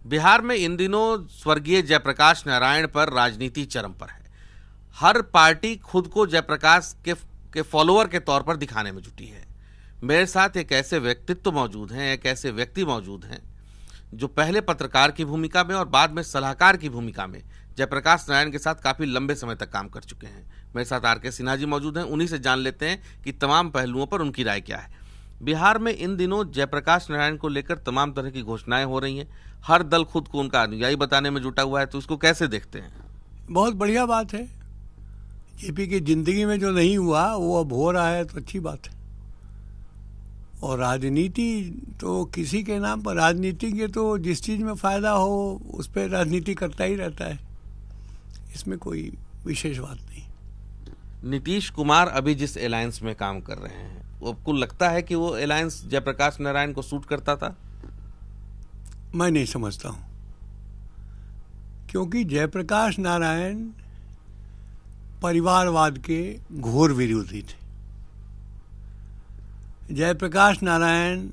बिहार में इन दिनों स्वर्गीय जयप्रकाश नारायण पर राजनीति चरम पर है। हर पार्टी खुद को जयप्रकाश के फॉलोअर के तौर पर दिखाने में जुटी है। मेरे साथ एक ऐसे व्यक्तित्व मौजूद हैं, एक ऐसे व्यक्ति मौजूद हैं जो पहले पत्रकार की भूमिका में और बाद में सलाहकार की भूमिका में जयप्रकाश नारायण के साथ काफी लंबे समय तक काम कर चुके हैं। मेरे साथ आर के सिन्हा जी मौजूद हैं। उन्हीं से जान लेते हैं कि तमाम पहलुओं पर उनकी राय क्या है। बिहार में इन दिनों जयप्रकाश नारायण को लेकर तमाम तरह की घोषणाएं हो रही हैं। हर दल खुद को उनका अनुयायी बताने में जुटा हुआ है, तो उसको कैसे देखते हैं? बहुत बढ़िया बात है। जेपी की जिंदगी में जो नहीं हुआ वो अब हो रहा है, तो अच्छी बात है। और राजनीति तो किसी के नाम पर, राजनीति के तो जिस चीज़ में फ़ायदा हो उस पर राजनीति करता ही रहता है, इसमें कोई विशेष बात नहीं। नीतीश कुमार अभी जिस अलायंस में काम कर रहे हैं, वो आपको लगता है कि वो अलायंस जयप्रकाश नारायण को सूट करता था? मैं नहीं समझता हूँ, क्योंकि जयप्रकाश नारायण परिवारवाद के घोर विरोधी थे। जयप्रकाश नारायण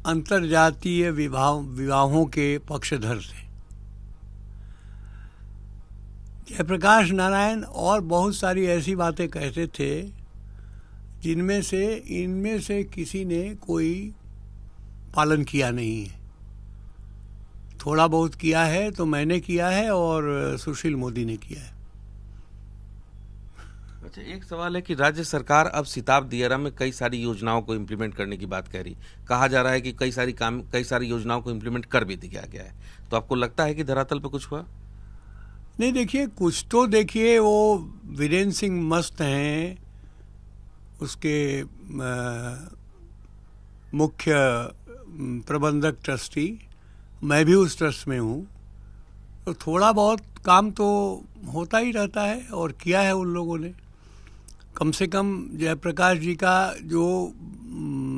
अंतर्जातीय विवाहों के पक्षधर थे। जयप्रकाश नारायण और बहुत सारी ऐसी बातें कहते थे जिनमें से इनमें से किसी ने कोई पालन किया नहीं है। थोड़ा बहुत किया है तो मैंने किया है और सुशील मोदी ने किया है। अच्छा, एक सवाल है कि राज्य सरकार अब सिताब दियारा में कई सारी योजनाओं को इम्प्लीमेंट करने की बात कह रही, कहा जा रहा है कि कई सारी योजनाओं को इम्प्लीमेंट कर भी दिया गया है। तो आपको लगता है कि धरातल पर कुछ हुआ? नहीं, देखिए कुछ तो देखिए, वो वीरेंद्र सिंह मस्त हैं, उसके मुख्य प्रबंधक ट्रस्टी, मैं भी उस ट्रस्ट में हूँ, तो थोड़ा बहुत काम तो होता ही रहता है और किया है उन लोगों ने। कम से कम जयप्रकाश जी का जो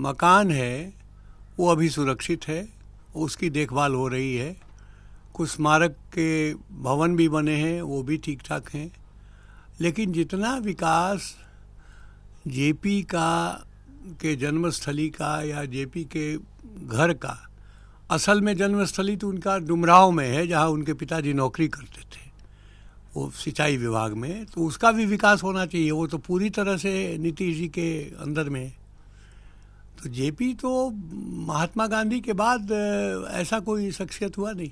मकान है वो अभी सुरक्षित है, उसकी देखभाल हो रही है। कुछ स्मारक के भवन भी बने हैं, वो भी ठीक ठाक हैं। लेकिन जितना विकास जेपी का के जन्मस्थली का या जेपी के घर का, असल में जन्मस्थली तो उनका डुमराव में है जहाँ उनके पिताजी नौकरी करते थे, वो सिंचाई विभाग में, तो उसका भी विकास होना चाहिए। वो तो पूरी तरह से नीतीश जी के अंदर में है। तो जेपी तो महात्मा गांधी के बाद ऐसा कोई शख्सियत हुआ नहीं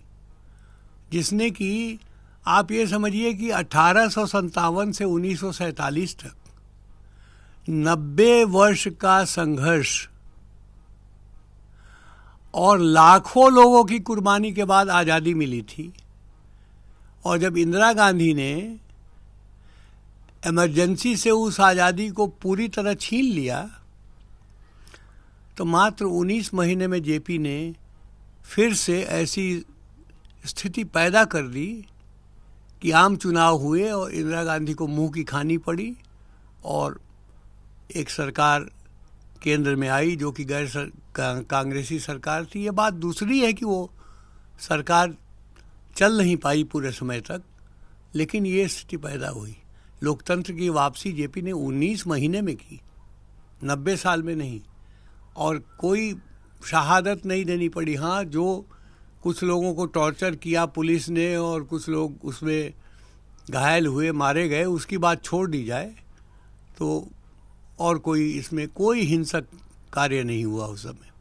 जिसने कि, आप ये समझिए कि 1857 से 1947 तक 90 वर्ष का संघर्ष और लाखों लोगों की कुर्बानी के बाद आज़ादी मिली थी। और जब इंदिरा गांधी ने इमरजेंसी से उस आज़ादी को पूरी तरह छीन लिया, तो मात्र 19 महीने में जेपी ने फिर से ऐसी स्थिति पैदा कर दी कि आम चुनाव हुए और इंदिरा गांधी को मुंह की खानी पड़ी और एक सरकार केंद्र में आई जो कि कांग्रेसी सरकार थी। ये बात दूसरी है कि वो सरकार चल नहीं पाई पूरे समय तक, लेकिन ये स्थिति पैदा हुई। लोकतंत्र की वापसी जेपी ने 19 महीने में की, 90 साल में नहीं। और कोई शहादत नहीं देनी पड़ी। हाँ, जो कुछ लोगों को टॉर्चर किया पुलिस ने और कुछ लोग उसमें घायल हुए, मारे गए, उसकी बात छोड़ दी जाए तो और कोई इसमें कोई हिंसक कार्य नहीं हुआ उस समय।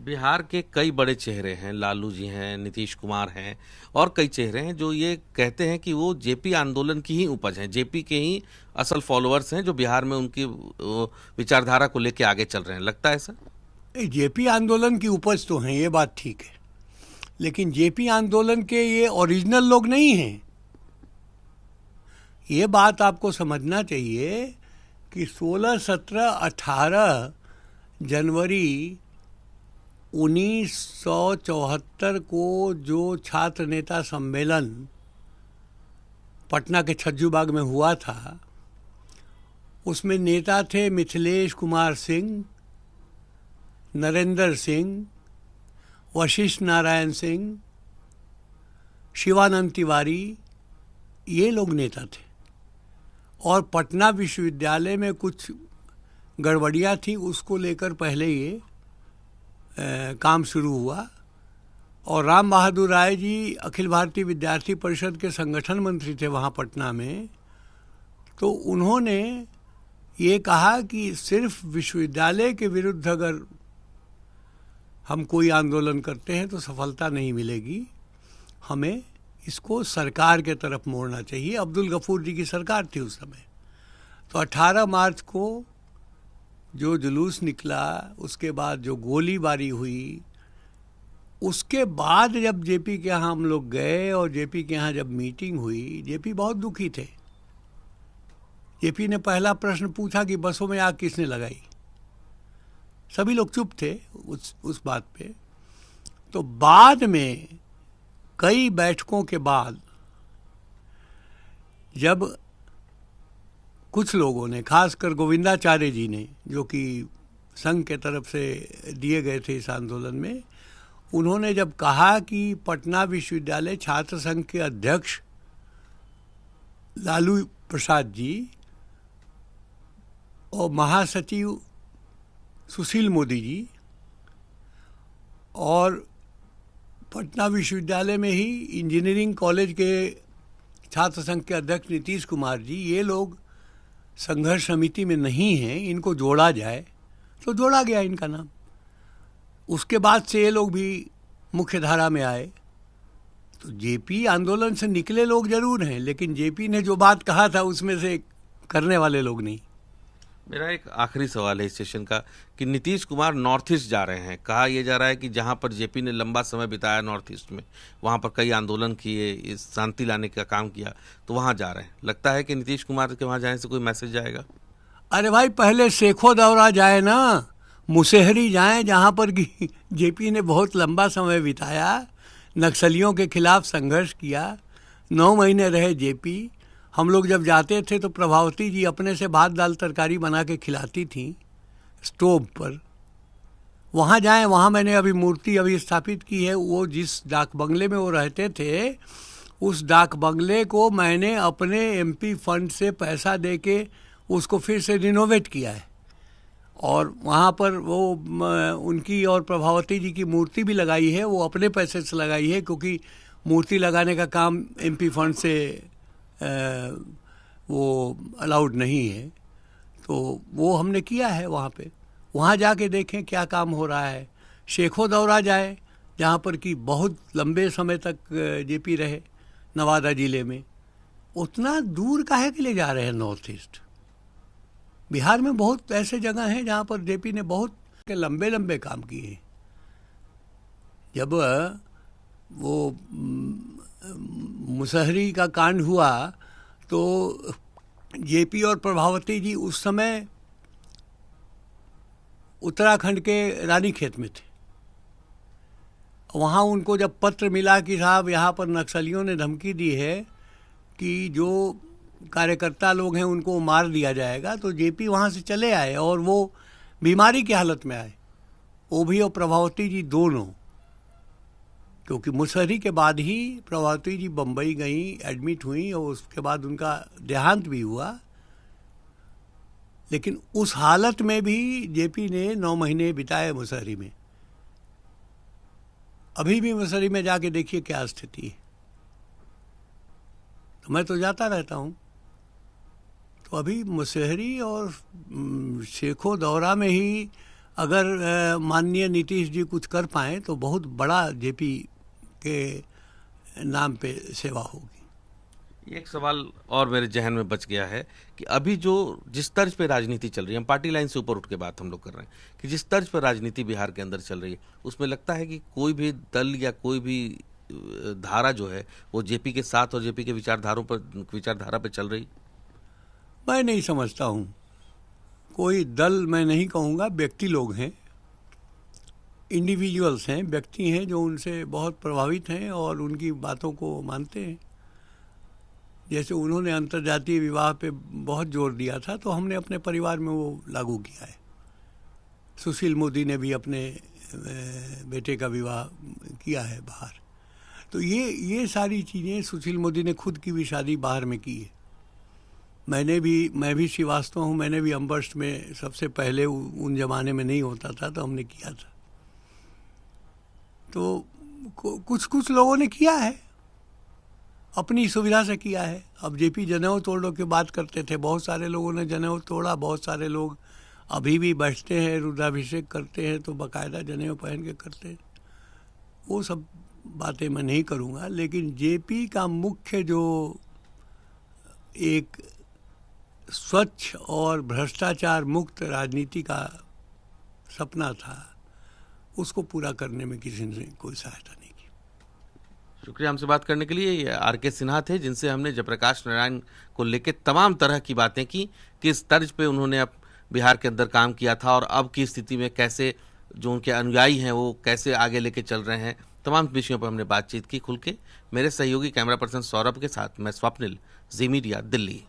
बिहार के कई बड़े चेहरे हैं, लालू जी हैं, नीतीश कुमार हैं और कई चेहरे हैं जो ये कहते हैं कि वो जेपी आंदोलन की ही उपज हैं, जेपी के ही असल फॉलोअर्स हैं जो बिहार में उनकी विचारधारा को लेकर आगे चल रहे हैं। लगता है ऐसा? जेपी आंदोलन की उपज तो हैं, ये बात ठीक है, लेकिन जेपी आंदोलन के ये ओरिजिनल लोग नहीं हैं। ये बात आपको समझना चाहिए कि 16, 17, 18 जनवरी 1974 को जो छात्र नेता सम्मेलन पटना के छज्जूबाग में हुआ था, उसमें नेता थे मिथिलेश कुमार सिंह, नरेंद्र सिंह, वशिष्ठ नारायण सिंह, शिवानंद तिवारी, ये लोग नेता थे। और पटना विश्वविद्यालय में कुछ गड़बड़ियाँ थी, उसको लेकर पहले ये काम शुरू हुआ और राम बहादुर राय जी अखिल भारतीय विद्यार्थी परिषद के संगठन मंत्री थे वहाँ पटना में। तो उन्होंने ये कहा कि सिर्फ विश्वविद्यालय के विरुद्ध अगर हम कोई आंदोलन करते हैं तो सफलता नहीं मिलेगी, हमें इसको सरकार के तरफ मोड़ना चाहिए। अब्दुल गफूर जी की सरकार थी उस समय। तो 18 मार्च को जो जुलूस निकला, उसके बाद जो गोलीबारी हुई, उसके बाद जब जेपी के यहाँ हम लोग गए और जेपी के यहाँ जब मीटिंग हुई, जेपी बहुत दुखी थे। जेपी ने पहला प्रश्न पूछा कि बसों में आग किसने लगाई। सभी लोग चुप थे उस बात पे। तो बाद में कई बैठकों के बाद जब कुछ लोगों ने, खासकर गोविंदाचार्य जी ने, जो कि संघ के तरफ से दिए गए थे इस आंदोलन में, उन्होंने जब कहा कि पटना विश्वविद्यालय छात्र संघ के अध्यक्ष लालू प्रसाद जी और महासचिव सुशील मोदी जी और पटना विश्वविद्यालय में ही इंजीनियरिंग कॉलेज के छात्र संघ के अध्यक्ष नीतीश कुमार जी, ये लोग संघर्ष समिति में नहीं हैं, इनको जोड़ा जाए, तो जोड़ा गया इनका नाम। उसके बाद से ये लोग भी मुख्य धारा में आए। तो जेपी आंदोलन से निकले लोग जरूर हैं, लेकिन जेपी ने जो बात कहा था उसमें से करने वाले लोग नहीं। मेरा एक आखिरी सवाल है इस सेशन का कि नीतीश कुमार नॉर्थ ईस्ट जा रहे हैं। कहा यह जा रहा है कि जहां पर जेपी ने लंबा समय बिताया नॉर्थ ईस्ट में, वहां पर कई आंदोलन किए, इस शांति लाने का काम किया, तो वहां जा रहे हैं। लगता है कि नीतीश कुमार के वहां जाने से कोई मैसेज जाएगा? अरे भाई, पहले शेखो दौरा जाए ना, मुसहरी जाए, जहाँ पर जेपी ने बहुत लंबा समय बिताया, नक्सलियों के खिलाफ संघर्ष किया, 9 महीने रहे जेपी। हम लोग जब जाते थे तो प्रभावती जी अपने से भात दाल तरकारी बना के खिलाती थी स्टोव पर। वहाँ जाएं, वहाँ मैंने अभी मूर्ति अभी स्थापित की है। वो जिस डाक बंगले में वो रहते थे, उस डाक बंगले को मैंने अपने एमपी फंड से पैसा दे के उसको फिर से रिनोवेट किया है। और वहाँ पर वो उनकी और प्रभावती जी की मूर्ति भी लगाई है, वो अपने पैसे से लगाई है, क्योंकि मूर्ति लगाने का काम एमपी फंड से वो अलाउड नहीं है। तो वो हमने किया है वहाँ पे। वहाँ जाके देखें क्या काम हो रहा है। शेखो दौरा जाए, जहाँ पर कि बहुत लंबे समय तक जेपी रहे, नवादा जिले में। उतना दूर काहे के लिए जा रहे हैं नॉर्थ ईस्ट? बिहार में बहुत ऐसे जगह हैं जहाँ पर जेपी ने बहुत लंबे लंबे काम किए। जब वो मुसहरी का कांड हुआ तो जेपी और प्रभावती जी उस समय उत्तराखंड के रानीखेत में थे। वहाँ उनको जब पत्र मिला कि साहब यहाँ पर नक्सलियों ने धमकी दी है कि जो कार्यकर्ता लोग हैं उनको मार दिया जाएगा, तो जेपी वहाँ से चले आए और वो बीमारी की हालत में आए, वो भी और प्रभावती जी दोनों। क्योंकि मुसहरी के बाद ही प्रभावती जी बम्बई गई, एडमिट हुई और उसके बाद उनका देहांत भी हुआ। लेकिन उस हालत में भी जेपी ने 9 महीने बिताए मुसहरी में। अभी भी मुसहरी में जाके देखिए क्या स्थिति है। तो मैं तो जाता रहता हूँ। तो अभी मुसहरी और शेखो दौरा में ही अगर माननीय नीतीश जी कुछ कर पाएँ तो बहुत बड़ा जेपी के नाम पे सेवा होगी। एक सवाल और मेरे जहन में बच गया है कि अभी जो जिस तर्ज पे राजनीति चल रही है, हम पार्टी लाइन से ऊपर उठ के बात हम लोग कर रहे हैं कि जिस तर्ज पर राजनीति बिहार के अंदर चल रही है, उसमें लगता है कि कोई भी दल या कोई भी धारा जो है वो जेपी के साथ और जेपी के विचारधारा पे चल रही? मैं नहीं समझता हूँ। कोई दल मैं नहीं कहूँगा, व्यक्ति लोग हैं, इंडिविजुअल्स हैं, व्यक्ति हैं जो उनसे बहुत प्रभावित हैं और उनकी बातों को मानते हैं। जैसे उन्होंने अंतर्जातीय विवाह पे बहुत जोर दिया था, तो हमने अपने परिवार में वो लागू किया है। सुशील मोदी ने भी अपने बेटे का विवाह किया है बाहर। तो ये सारी चीज़ें, सुशील मोदी ने खुद की भी शादी बाहर में की है। मैं भी श्रीवास्तव हूँ, मैंने भी अम्बर्स्ट में सबसे पहले, उन जमाने में नहीं होता था तो हमने किया था। तो कुछ कुछ लोगों ने किया है, अपनी सुविधा से किया है। अब जेपी जनेऊ तोड़ो की बात करते थे, बहुत सारे लोगों ने जनेऊ तोड़ा, बहुत सारे लोग अभी भी बैठते हैं, रुद्राभिषेक करते हैं तो बाकायदा जनेऊ पहन के करते हैं। वो सब बातें मैं नहीं करूँगा, लेकिन जेपी का मुख्य जो एक स्वच्छ और भ्रष्टाचार मुक्त राजनीति का सपना था, उसको पूरा करने में किसी ने कोई सहायता नहीं की। शुक्रिया हमसे बात करने के लिए। ये आर.के. सिन्हा थे, जिनसे हमने जयप्रकाश नारायण को लेकर तमाम तरह की बातें की, किस तर्ज पे उन्होंने अब बिहार के अंदर काम किया था और अब की स्थिति में कैसे जो उनके अनुयायी हैं वो कैसे आगे लेके चल रहे हैं। तमाम विषयों पर हमने बातचीत की खुल के। मेरे सहयोगी कैमरा पर्सन सौरभ के साथ मैं स्वप्निल, जी मीडिया, दिल्ली।